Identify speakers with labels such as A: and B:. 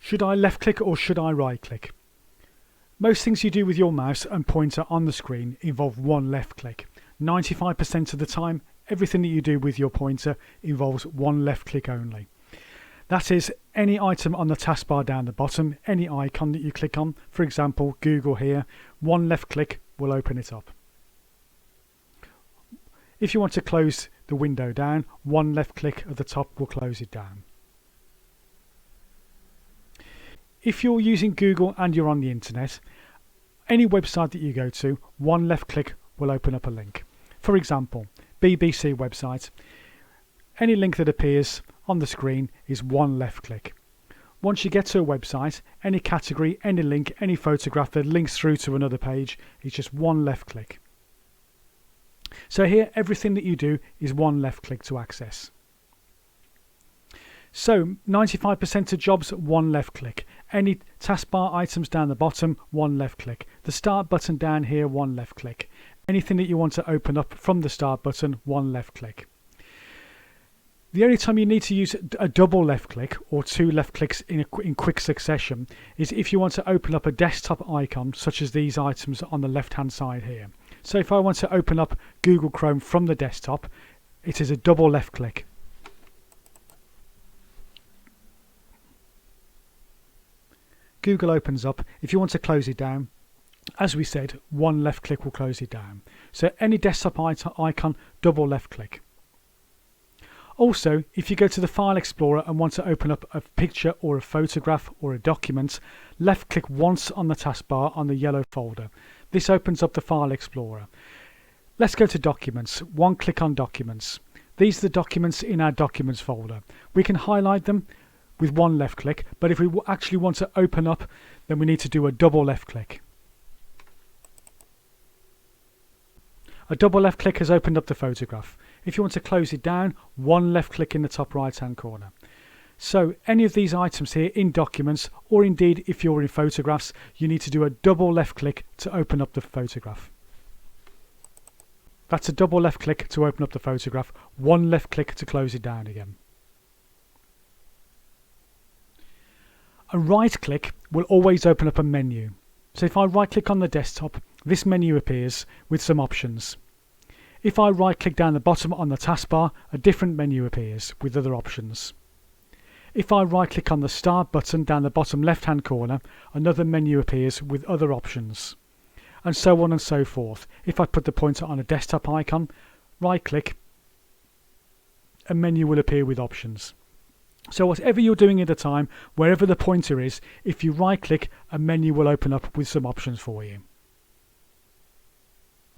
A: Should I left click or should I right click? Most things you do with your mouse and pointer on the screen involve one left click. 95% of the time, everything that you do with your pointer involves one left click only. That is, any item on the taskbar down the bottom, any icon that you click on, for example Google here, one left click will open it up. If you want to close the window down, one left click at the top will close it down. If you're using Google and you're on the internet, any website that you go to, one left click will open up a link. For example, BBC website. Any link that appears on the screen is one left click. Once you get to a website, any category, any link, any photograph that links through to another page is just one left click. So here, everything that you do is one left click to access. So 95% of jobs, one left click. Any taskbar items down the bottom, one left click. The start button down here, one left click. Anything that you want to open up from the start button, one left click. The only time you need to use a double left click or two left clicks in quick succession is if you want to open up a desktop icon such as these items on the left hand side here. So if I want to open up Google Chrome from the desktop, it is a double left click. Google opens up. If you want to close it down, as we said, one left click will close it down. So any desktop icon, double left click. Also, if you go to the File Explorer and want to open up a picture or a photograph or a document, left click once on the taskbar on the yellow folder. This opens up the File Explorer. Let's go to Documents. One click on Documents. These are the documents in our Documents folder. We can highlight them with one left click, but if we actually want to open up, then we need to do a double left click. A double left click has opened up the photograph. If you want to close it down, one left click in the top right hand corner. So any of these items here in Documents, or indeed if you're in Photographs, you need to do a double left click to open up the photograph. That's a double left click to open up the photograph, one left click to close it down again. A right click will always open up a menu. So if I right click on the desktop, this menu appears with some options. If I right click down the bottom on the taskbar, a different menu appears with other options. If I right click on the Start button down the bottom left hand corner, another menu appears with other options. And so on and so forth. If I put the pointer on a desktop icon, right click, a menu will appear with options. So whatever you're doing at the time, wherever the pointer is, if you right click, a menu will open up with some options for you.